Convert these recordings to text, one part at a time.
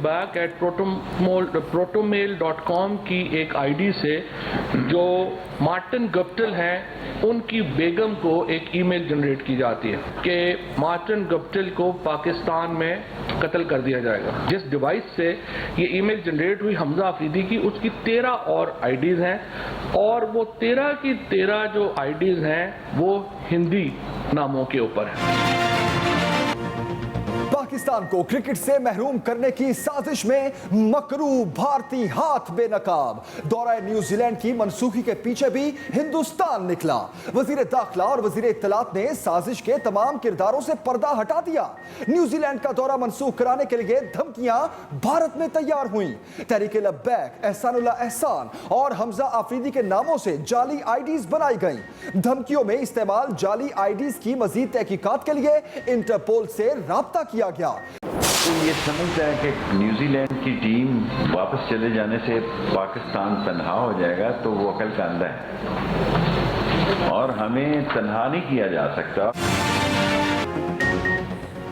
www.protomail.com की एक ID से जो मार्टिन गप्टिल हैं उनकी बेगम को एक ईमेल जनरेट की जाती है कि मार्टिन गप्टिल को पाकिस्तान में कत्ल कर दिया जाएगा। जिस डिवाइस से ये ईमेल जनरेट हुई हमजा अफरीदी की, उसकी 13 और आईडीज हैं और वो 13 की 13 जो आईडीज हैं वो हिंदी नामों के ऊपर हैं। पाकिस्तान को क्रिकेट से महरूम करने की साजिश में मकरू भारतीय हाथ बेनकाब। दौरा न्यूजीलैंड की मनसूखी के पीछे भी हिंदुस्तान निकला। वजीर दाखिला और वजीर इत्तलात ने साजिश के तमाम किरदारों से पर्दा हटा दिया। न्यूजीलैंड का दौरा मनसूख कराने के लिए धमकियां भारत में तैयार हुई। तहरीक लब्बैक, एहसानुल्लाह एहसान और हमजा आफरीदी के नामों से जाली आईडीज बनाई गई। धमकियों में इस्तेमाल जाली आईडीज की मजीद तहकीकात के लिए इंटरपोल से राब्ता किया गया। तो ये समझता है कि न्यूजीलैंड की टीम वापस चले जाने से पाकिस्तान तन्हा हो जाएगा, तो वो अकल का अंधा है और हमें तन्हा नहीं किया जा सकता।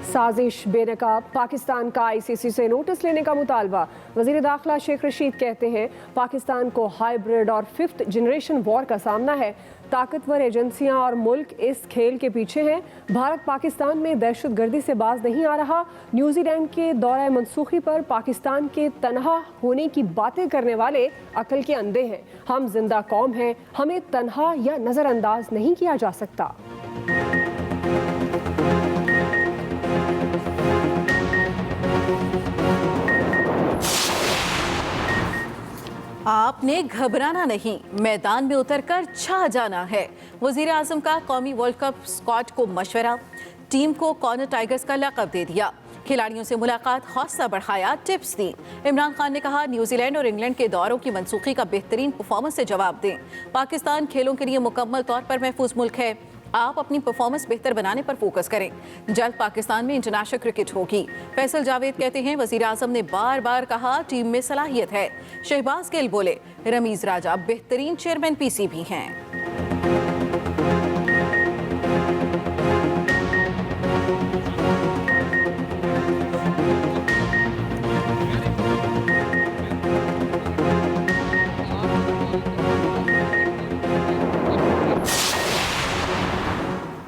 साजिश बेनकाब, पाकिस्तान का आईसीसी से नोटिस लेने का मुतालबा। वजीर दाखिला शेख रशीद कहते हैं पाकिस्तान को हाइब्रिड और 5th जनरेशन वॉर का सामना है। ताकतवर एजेंसियां और मुल्क इस खेल के पीछे हैं। भारत पाकिस्तान में दहशतगर्दी से बाज नहीं आ रहा। न्यूजीलैंड के दौरे मनसूखी पर पाकिस्तान के तन्हा होने की बातें करने वाले अकल के अंधे हैं। हम जिंदा कौम हैं, हमें तन्हा या नज़रअंदाज नहीं किया जा सकता। आपने घबराना नहीं, मैदान में उतरकर छा जाना है। वजीर आजम का कौमी वर्ल्ड कप स्क्वाड को मशवरा, टीम को कॉर्नर टाइगर्स का लक़ब दे दिया। खिलाड़ियों से मुलाकात, हौसला बढ़ाया, टिप्स दी। इमरान खान ने कहा न्यूजीलैंड और इंग्लैंड के दौरों की मनसूखी का बेहतरीन परफॉर्मेंस से जवाब दें। पाकिस्तान खेलों के लिए मुकम्मल तौर पर महफूज मुल्क है। आप अपनी परफॉर्मेंस बेहतर बनाने पर फोकस करें। जल्द पाकिस्तान में इंटरनेशनल क्रिकेट होगी। फैसल जावेद कहते हैं वजीर आजम ने बार बार कहा टीम में सलाहियत है। शहबाज गिल बोले रमीज राजा बेहतरीन चेयरमैन पीसीबी हैं।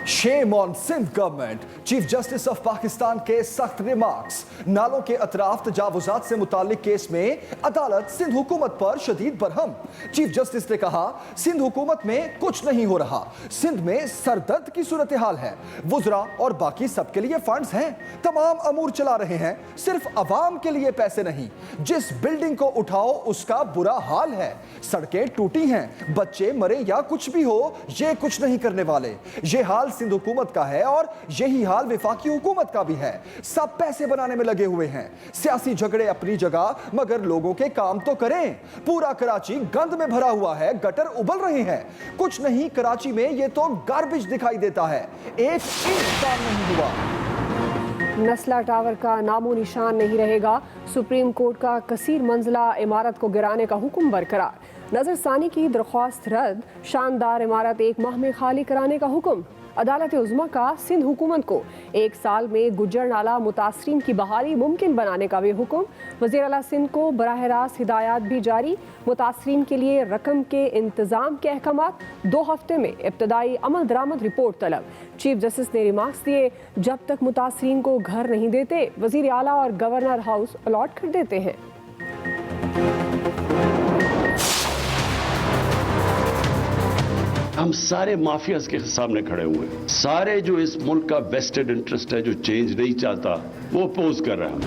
Shame on Sindh government. Chief justice of Pakistan के सख्त रिमार्क्स। नालों के अतराफ तजावुजात से मुताल्लिक केस में अदालत सिंध हुकूमत पर शदीद बरहम। चीफ जस्टिस ने कहा सिंध हुकूमत में कुछ नहीं हो रहा, सिंध में सरदर्द की सूरत हाल है। वुज़रा और बाकी सबके लिए फंड्स हैं, तमाम अमूर चला रहे हैं, सिर्फ अवाम के लिए पैसे नहीं। जिस बिल्डिंग को उठाओ उसका बुरा हाल है, सड़कें टूटी हैं, बच्चे मरे या कुछ भी हो, ये कुछ नहीं करने वाले। ये हाल सिंध हुकूमत का है और यही हाल विफाकी हुकूमत का भी है। सब पैसे बनाने में लगे हुए हैं। सियासी झगड़े अपनी जगह, मगर लोगों के काम तो करें। पूरा कराची गंद में भरा हुआ है, गटर उबल रहे हैं। कुछ नहीं, कराची में ये तो गार्बेज दिखाई देता है, एक इंच काम नहीं हुआ। नस्ला टावर का नामो निशान नहीं रहेगा। सुप्रीम कोर्ट का कसीर मंजिला इमारत को गिराने का हुक्म बरकरार। नजरसानी की दरख्वास्त रद्द। शानदार इमारत 1 माह में खाली कराने का हुक्म। अदालत उज़्मा का सिंध हुकूमत को 1 साल में गुज्जर नाला मुतासरीन की बहाली मुमकिन बनाने का भी हुक्म। वज़ीर आला सिंध को बराह रास्त हिदायत भी जारी। मुतासरीन के लिए रकम के इंतज़ाम के अहकामात। 2 हफ्ते में इब्तदाई अमल दरामद रिपोर्ट तलब। चीफ जस्टिस ने रिमार्क्स दिए जब तक मुतासरीन को घर नहीं देते वज़ीर आला और गवर्नर हाउस अलॉट कर देते हैं। हम सारे माफियाज के सामने खड़े हुए हैं। सारे जो इस मुल्क का वेस्टेड इंटरेस्ट है, जो चेंज नहीं चाहता, वो अपोज कर रहा है।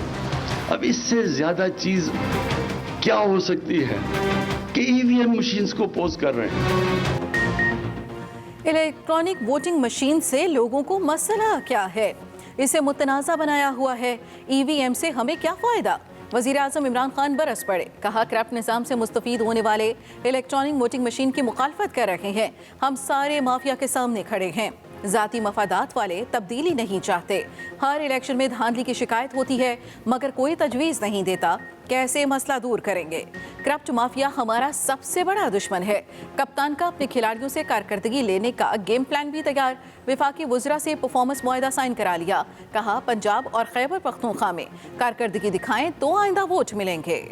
अब इससे ज्यादा चीज क्या हो सकती है कि ईवीएम मशीन्स को अपोज कर रहे हैं। इलेक्ट्रॉनिक वोटिंग मशीन से लोगों को मसला क्या है? इसे मुतनाज़ा बनाया हुआ है। ईवीएम से हमें क्या फायदा? वज़ीर आज़म इमरान खान बरस पड़े, कहा करप्ट निज़ाम से मुस्तफ़ीद होने वाले इलेक्ट्रॉनिक वोटिंग मशीन की मुखालफत कर रहे हैं। हम सारे माफिया के सामने खड़े हैं। जाती मफादात वाले तब्दीली नहीं चाहते। हर इलेक्शन में धांधली की शिकायत होती है मगर कोई तजवीज़ नहीं देता। कैसे मसला दूर करेंगे? करप्ट माफिया हमारा सबसे बड़ा दुश्मन है। कप्तान का अपने खिलाड़ियों से कारकर्दगी लेने का गेम प्लान भी तैयार। विफाकी वुज़रा से परफॉर्मेंस मुआहदा साइन करा लिया। कहा पंजाब और खैबर पख्तूनख्वा में कारकर्दगी दिखाएं तो आइंदा वोट मिलेंगे।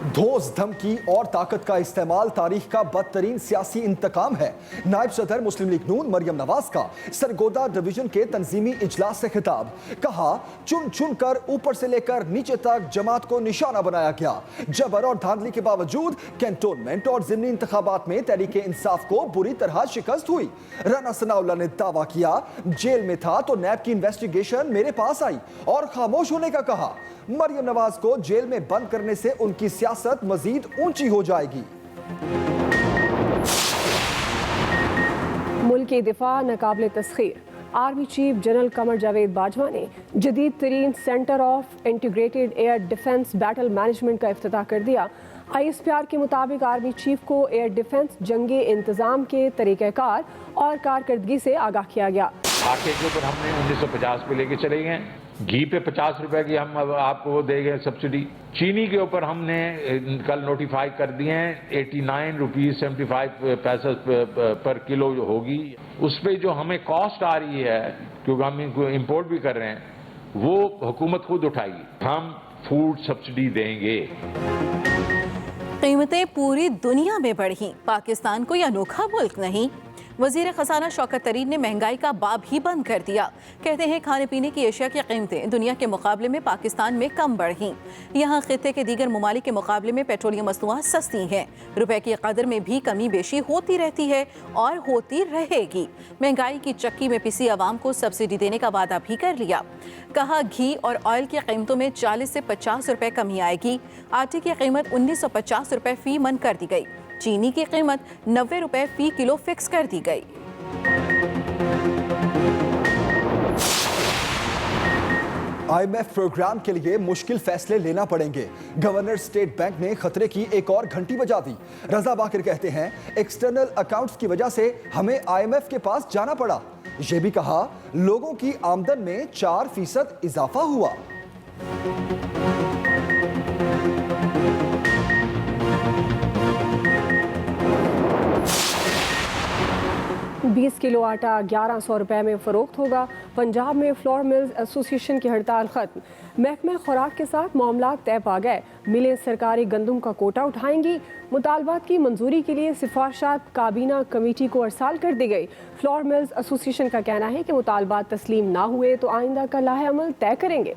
धोस, धमकी और ताकत का इस्तेमाल तारीख का बदतरीन सियासी इंतकाम है। नायब सदर मुस्लिम लीग नून मरियम नवाज का सरगोदा डिवीजन के तंजीमी इजलास से खिताब। कहा चुन चुन कर ऊपर से लेकर नीचे तक जमात को निशाना बनाया गया। जबर और धांधली के बावजूद कैंटोनमेंट और ज़िमनी इंतखाबात में तहरीक इंसाफ को बुरी तरह शिकस्त हुई। राना सनाउल्लाह ने दावा किया जेल में था तो नैब की इन्वेस्टिगेशन मेरे पास आई और खामोश होने का कहा। मरियम नवाज को जेल में बंद करने से उनकी सियासत मजीद ऊंची हो जाएगी। मुल्क की दिफा नाकाबिले तस्खीर। Army chief general Qamar Javed Bajwa ने जदीद तरीन centre of integrated air defence battle management का इफ्तिताह कर दिया। ISPR के मुताबिक आर्मी चीफ को एयर डिफेंस जंगी इंतजाम के तरीक़ाकार और कारकर्दगी से आगाह किया गया। आटे के ऊपर हमने 1950 पे लेके चले गए। घी पे 50 रुपए की हम अब आपको वो देंगे सब्सिडी। चीनी के ऊपर हमने कल नोटिफाई कर दिए हैं 89 रुपीज 75 पैसे पर किलो जो होगी। उस पर जो हमें कॉस्ट आ रही है क्योंकि हम इनको इम्पोर्ट भी कर रहे हैं वो हुकूमत खुद उठाएगी। हम फूड सब्सिडी देंगे। कीमतें पूरी दुनिया में बढ़ी, पाकिस्तान कोई अनोखा मुल्क नहीं। वजीर खजाना शौकत तरीन ने महंगाई का बाब ही बंद कर दिया। कहते हैं खाने पीने की एशिया की कीमतें दुनिया के मुकाबले में पाकिस्तान में कम बढ़ी। यहाँ खित्ते के दीगर ममालिक के मुकाबले में पेट्रोलियम मसनूआत सस्ती हैं। रुपए की कदर में भी कमी बेशी होती रहती है और होती रहेगी। महंगाई की चक्की में पिसी आवाम को सब्सिडी देने का वादा भी कर लिया। कहा घी और ऑयल की कीमतों में 40 से 50 रुपए कमी आएगी। आटे की कीमत 1950 रुपए फी मन कर दी गई। चीनी की कीमत 90 रुपए फी किलो फिक्स कर दी गई। IMF प्रोग्राम के लिए मुश्किल फैसले लेना पड़ेंगे। गवर्नर स्टेट बैंक ने खतरे की एक और घंटी बजा दी। रजा बाकिर कहते हैं एक्सटर्नल अकाउंट्स की वजह से हमें IMF के पास जाना पड़ा। ये भी कहा लोगों की आमदन में 4% इजाफा हुआ। 20 किलो आटा 1100 रुपए में फरोख्त होगा। पंजाब में फ्लोर मिल्स एसोसिएशन की हड़ताल खत्म। महकमा खुराक के साथ मामलात तय पा गए। मिलें सरकारी गंदम का कोटा उठाएंगी। मुतालबात की मंजूरी के लिए सिफारिशात काबीना कमेटी को अरसाल कर दी गई। फ्लोर मिल्स एसोसिएशन का कहना है कि मुतालबात तस्लीम ना हुए तो आइंदा का लाहे अमल तय करेंगे।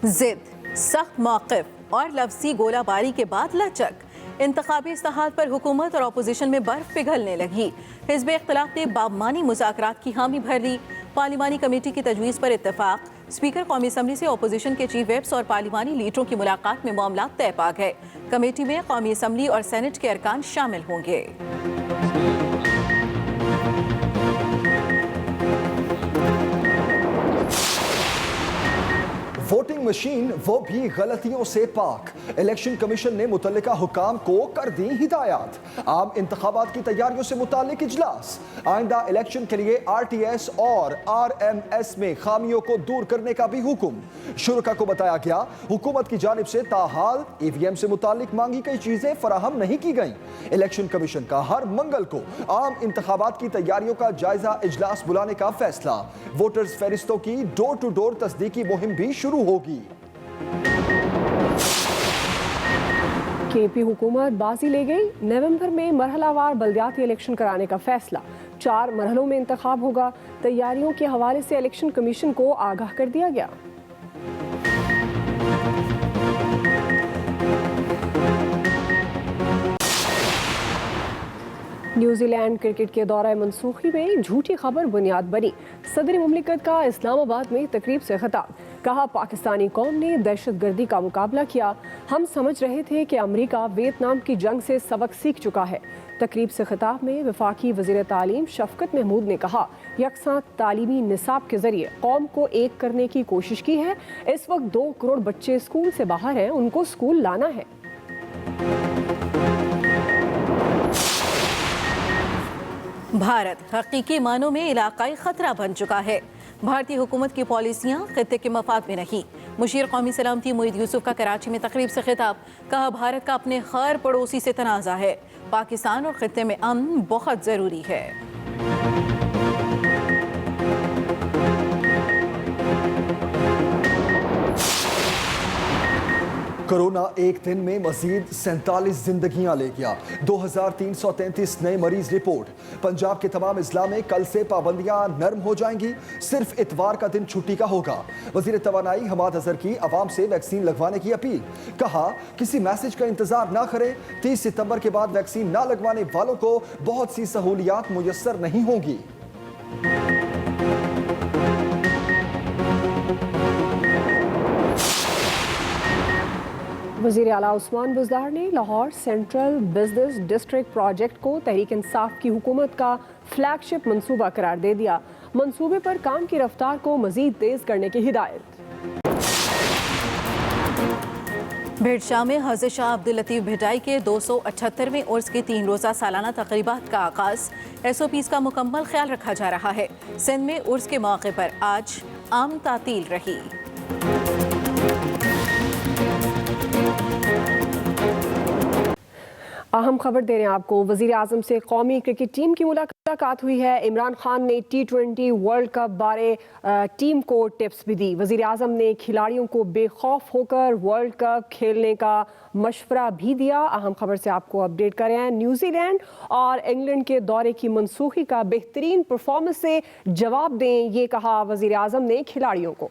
जिद, सख्त मौक़िफ़ और लफ्ज़ी गोलाबारी के बाद लचक। इंतखाबी इस्तेहाल पर हुकूमत और अपोजिशन में बर्फ पिघलने लगी। हिज़्ब इख्तिलाफ ने बाबमानी मुज़ाकरात की हामी भर ली। पार्लिमानी कमेटी की तजवीज़ पर इत्तेफाक। स्पीकर कौमी असम्बली से अपोजिशन के चीफ व्हिप्स और पार्लिमानी लीडरों की मुलाकात में मामला तय पा गए। कमेटी में कौमी असम्बली और सेनेट के अरकान शामिल होंगे। वोटिंग मशीन वो भी गलतियों से पाक। इलेक्शन कमीशन ने मुतल्लिका हुकाम को कर दी हिदायत। आम इंतखाबात की तैयारियों से मुतालिक इजलास। आइंदा इलेक्शन के लिए RTS और RMS में खामियों को दूर करने का भी हुक्म। शुरका को बताया गया हुकूमत की जानिब से ताहाल EVM से मुतालिक मांगी गई चीजें फराहम नहीं की गई। इलेक्शन कमीशन का हर मंगल को आम इंतखाबात की तैयारियों का जायजा इजलास बुलाने का फैसला। वोटर्स फहरिस्तों की डोर टू डोर तस्दीकी मुहिम भी शुरू होगी। KP हुकूमत बाजी ले गई। नवंबर में मरहलावार बल्दियाती इलेक्शन कराने का फैसला। 4 मरहलों में इंतखाब होगा। तैयारियों के हवाले से इलेक्शन कमीशन को आगाह कर दिया गया। न्यूजीलैंड क्रिकेट के दौरे मंसूखी में झूठी खबर बुनियाद बनी। सदर मुमलिकत का इस्लामाबाद में तकरीब से खिताब। कहा, पाकिस्तानी कौम ने दहशतगर्दी का मुकाबला किया। हम समझ रहे थे कि अमेरिका वियतनाम की जंग से सबक सीख चुका है। तकरीब से खिताब में वफाकी वज़ीर तालीम शफकत महमूद ने कहा, यकसां तालीमी निसाब के जरिए कौम को एक करने की कोशिश की है। इस वक्त 2 करोड़ बच्चे स्कूल से बाहर हैं, उनको स्कूल लाना है। भारत हकीकी मानों में इलाकाई खतरा बन चुका है। भारतीय हुकूमत की पॉलिसियां खित्ते के मफाद में नहीं। मुशीर कौमी सलामती मोईद यूसुफ का कराची में तकरीब से खिताब, कहा, भारत का अपने खैर पड़ोसी से तनाज़ा है। पाकिस्तान और खित्ते में अमन बहुत ज़रूरी है। कोरोना एक दिन में मजीद 47 जिंदगियां ले गया। 2333 नए मरीज रिपोर्ट। पंजाब के तमाम अजला में कल से पाबंदियां नरम हो जाएंगी। सिर्फ इतवार का दिन छुट्टी का होगा। वजीर तवानाई हमाद अजहर की आवाम से वैक्सीन लगवाने की अपील। कहा, किसी मैसेज का इंतजार ना करें। 30 सितंबर के बाद वैक्सीन ना लगवाने वालों को बहुत सी सहूलियात मुयस्सर नहीं होंगी। वज़ीर आला उस्मान बुज़दार ने Lahore central business district project को तहरीक इंसाफ की हुकूमत का फ्लैगशिप मंसूबा करार दे दिया। मंसूबे पर काम की रफ्तार को मजीद तेज करने की हिदायत। भेड़शाह में हज़रत शाह अब्दुल लतीफ़ भिटाई के 278वें उर्स की 3 रोज़ा सालाना तक़रीबात का आगाज़। SOPs का मुकम्मल ख्याल रखा जा रहा है। सिंध में उर्स के मौके पर आज आम तातील रही। अहम खबर दे रहे हैं आपको। वज़ीर आज़म से कौमी क्रिकेट टीम की मुलाकात हुई है। इमरान खान ने T20 वर्ल्ड कप बारे टीम को टिप्स भी दी। वज़ीर आज़म ने खिलाड़ियों को बेखौफ होकर वर्ल्ड कप खेलने का मशवरा भी दिया। अहम खबर से आपको अपडेट कर रहे हैं। न्यूजीलैंड और इंग्लैंड के दौरे की मनसूखी का बेहतरीन परफॉर्मेंस से जवाब दें, ये कहा वज़ीर आज़म ने खिलाड़ियों को।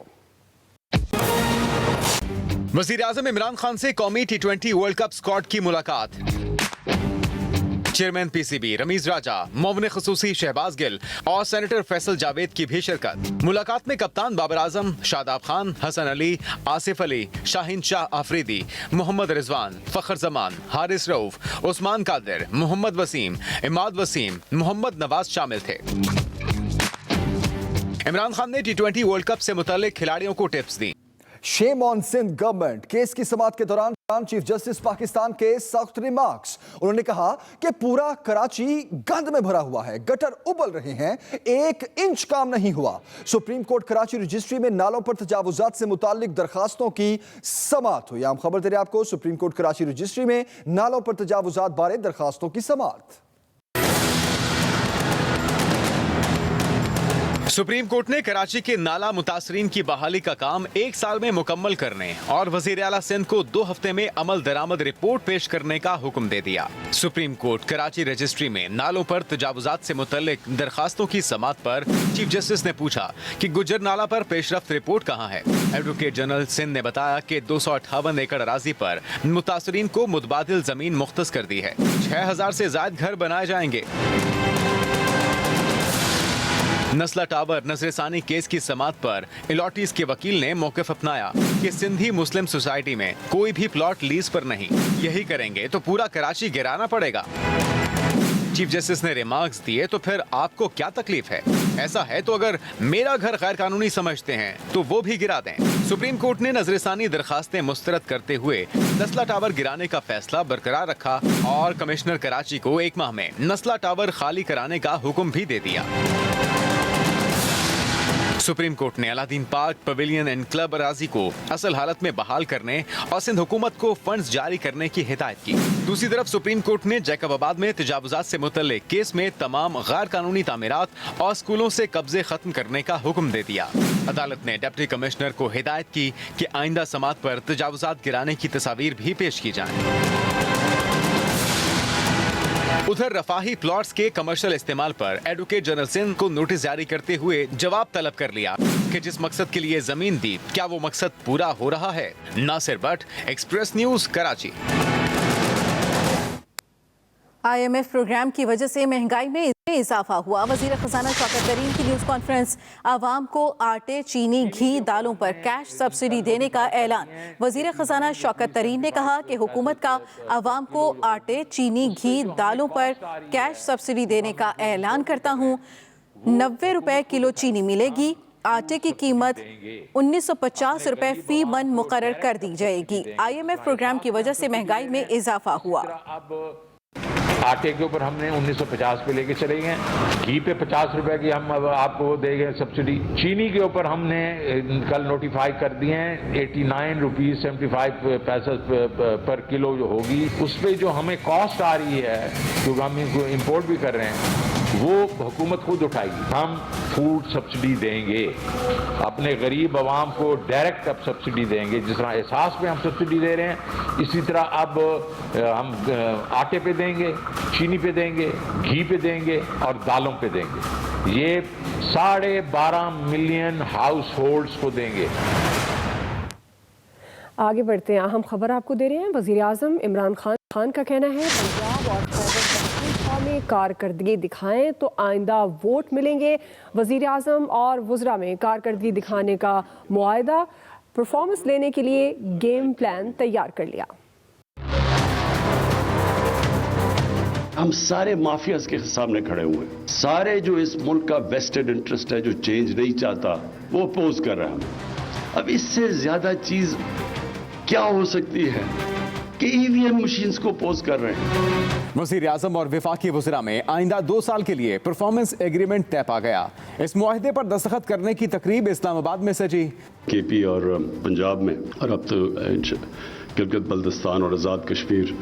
वज़ीर आज़म इमरान खान से कौमी T20 वर्ल्ड कप स्क्वाड की मुलाकात। चेयरमैन PCB रमीज राजा, मुअव्विन खुसूसी शहबाज गिल और सेनेटर फैसल जावेद की भी शिरकत। मुलाकात में कप्तान बाबर आजम, शादाब खान, हसन अली, आसिफ अली, शाहीन शाह आफरीदी, मोहम्मद रिजवान, फखर जमान, हारिस रऊफ, उस्मान कादिर, मोहम्मद वसीम, इमाद वसीम, मोहम्मद नवाज शामिल थे। इमरान खान ने T20 वर्ल्ड कप से मुताल्लिक खिलाड़ियों को टिप्स दी। Shame on Sindh government. Case की समाअत के दौरान चीफ जस्टिस पाकिस्तान के सख्त रिमार्क्स। उन्होंने कहा कि पूरा कराची गंद में भरा हुआ है, गटर उबल रहे हैं, 1 इंच काम नहीं हुआ। सुप्रीम कोर्ट कराची रजिस्ट्री में नालों पर तजावुजात से मुताल्लिक दरखास्तों की समाअत हुई। हम खबर दे रहे हैं आपको, सुप्रीम कोर्ट कराची रजिस्ट्री में नालों पर तजावुजात बारे दरखास्तों की समाअत। सुप्रीम कोर्ट ने कराची के नाला मुतासरीन की बहाली का काम 1 साल में मुकम्मल करने और वजीर आला सिंध को 2 हफ्ते में अमल दरामद रिपोर्ट पेश करने का हुक्म दे दिया। सुप्रीम कोर्ट कराची रजिस्ट्री में नालों पर तजावुजात से मुतल्लिक दरखास्तों की समाअत पर चीफ जस्टिस ने पूछा कि गुज्जर नाला पर पेशरफ्त रिपोर्ट कहाँ है। एडवोकेट जनरल सिंध ने बताया कि 258 एकड़ अराजी पर मुतासरीन को मुतबादिल जमीन मुख्तस कर दी है। 6000 से ज्यादा घर बनाए जाएंगे। नस्ला टावर नजरसानी केस की समाअत पर इलॉटीज के वकील ने मौक़िफ़ अपनाया कि सिंधी मुस्लिम सोसाइटी में कोई भी प्लॉट लीज पर नहीं। यही करेंगे तो पूरा कराची गिराना पड़ेगा। चीफ जस्टिस ने रिमार्क्स दिए तो फिर आपको क्या तकलीफ है? ऐसा है तो अगर मेरा घर गैर कानूनी समझते हैं तो वो भी गिरा दें। सुप्रीम कोर्ट ने नजरसानी दरखास्तें मुस्तरद करते हुए नस्ला टावर गिराने का फैसला बरकरार रखा और कमिश्नर कराची को 1 माह में नस्ला टावर खाली कराने का हुक्म भी दे दिया। सुप्रीम कोर्ट ने Aladdin park pavilion and club अराजी को असल हालत में बहाल करने और सिंध हुकूमत को फंड्स जारी करने की हिदायत की। दूसरी तरफ सुप्रीम कोर्ट ने जैकबाबाद में तजावुजात से मुतल्लिक केस में तमाम गैर कानूनी तामीरात और स्कूलों से कब्जे खत्म करने का हुक्म दे दिया। अदालत ने डिप्टी कमिश्नर को हिदायत की कि आइंदा समाअत पर तजावुजात गिराने की तस्वीर भी पेश की जाए। उधर रफाही प्लॉट्स के कमर्शियल इस्तेमाल पर एडवोकेट जनरल सिंध को नोटिस जारी करते हुए जवाब तलब कर लिया कि जिस मकसद के लिए जमीन दी क्या वो मकसद पूरा हो रहा है। Nasir Bhatt, Express News, Karachi. IMF programme की वजह से महंगाई में इजाफा हुआ। वजीर खजाना शौकत तरीन की न्यूज़ कॉन्फ्रेंस। आवाम को आटे, चीनी, घी, दालों पर कैश सब्सिडी देने का ऐलान। वजीर खजाना शौकत तरीन ने कहा कि हुकूमत का आवाम को आटे, चीनी, घी, दालों पर कैश सब्सिडी देने का ऐलान करता हूँ। 90 रुपए किलो चीनी मिलेगी। आटे की कीमत 1950 रुपए फी मन मुकर्रर कर दी जाएगी। IMF प्रोग्राम की वजह से महंगाई में इजाफा हुआ। आटे के ऊपर हमने 1950 पे लेके चले गए। घी पे 50 रुपए की हम अब आपको देंगे सब्सिडी। चीनी के ऊपर हमने कल नोटिफाई कर दिए हैं 89 रुपीज 75 पैसे पर किलो जो होगी, उस पर जो हमें कॉस्ट आ रही है, क्योंकि हम इनको इम्पोर्ट भी कर रहे हैं, वो हुकूमत खुद उठाएगी। हम फूड सब्सिडी देंगे, अपने गरीब आवाम को डायरेक्ट अब सब्सिडी देंगे। जिस तरह एहसास पे हम सब्सिडी दे रहे हैं, इसी तरह अब हम आटे पे देंगे, चीनी पे देंगे, घी पे देंगे और दालों पे देंगे। ये 12.5 मिलियन हाउस होल्ड्स को देंगे। आगे बढ़ते हैं, अहम खबर आपको दे रहे हैं। वज़ीर आज़म इमरान खान का कहना है पंजाब और खैबर पख्तूनख्वा में कारकर्दगी दिखाएं तो आइंदा वोट मिलेंगे। वज़ीर आज़म और वज़रा में कारकर्दगी दिखाने का मुआहदा, परफॉर्मेंस लेने के लिए गेम प्लान तैयार कर लिया। हम सारे माफियाज के सामने खड़े हुए हैं। सारे जो इस मुल्क का वेस्टेड इंटरेस्ट है, जो चेंज नहीं चाहता, वो अपोज कर रहा है। अब इससे ज्यादा चीज क्या हो सकती है कि ईवीएम मशीन्स को अपोज कर रहे हैं। वज़ीर आज़म और वफाकी वज़रा में आइंदा 2 साल के लिए परफॉर्मेंस एग्रीमेंट तय पा गया। इस मुआहदे पर दस्तखत करने की तकरीब इस्लामाबाद में सजी। केपी और पंजाब में, और अब तो गिलगित बल्तिस्तान और आज़ाद कश्मीर,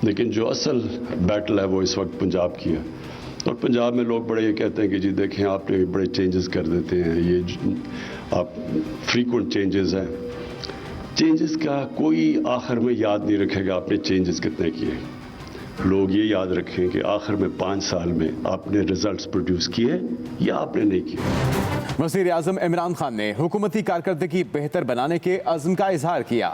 लेकिन जो असल बैटल है वो इस वक्त पंजाब की है। और पंजाब में लोग बड़े ये कहते हैं कि जी देखें, आपने बड़े चेंजेस कर देते हैं, ये आप फ्रीक्वेंट चेंजेस हैं। चेंजेस का कोई आखिर में याद नहीं रखेगा आपने चेंजेस कितने किए। लोग ये याद रखें कि आखिर में 5 साल में आपने रिजल्ट्स प्रोड्यूस किए या आपने नहीं किए। वज़ीर आज़म इमरान खान ने हुकूमती कारकर्दगी बेहतर बनाने के अज़्म का इजहार किया।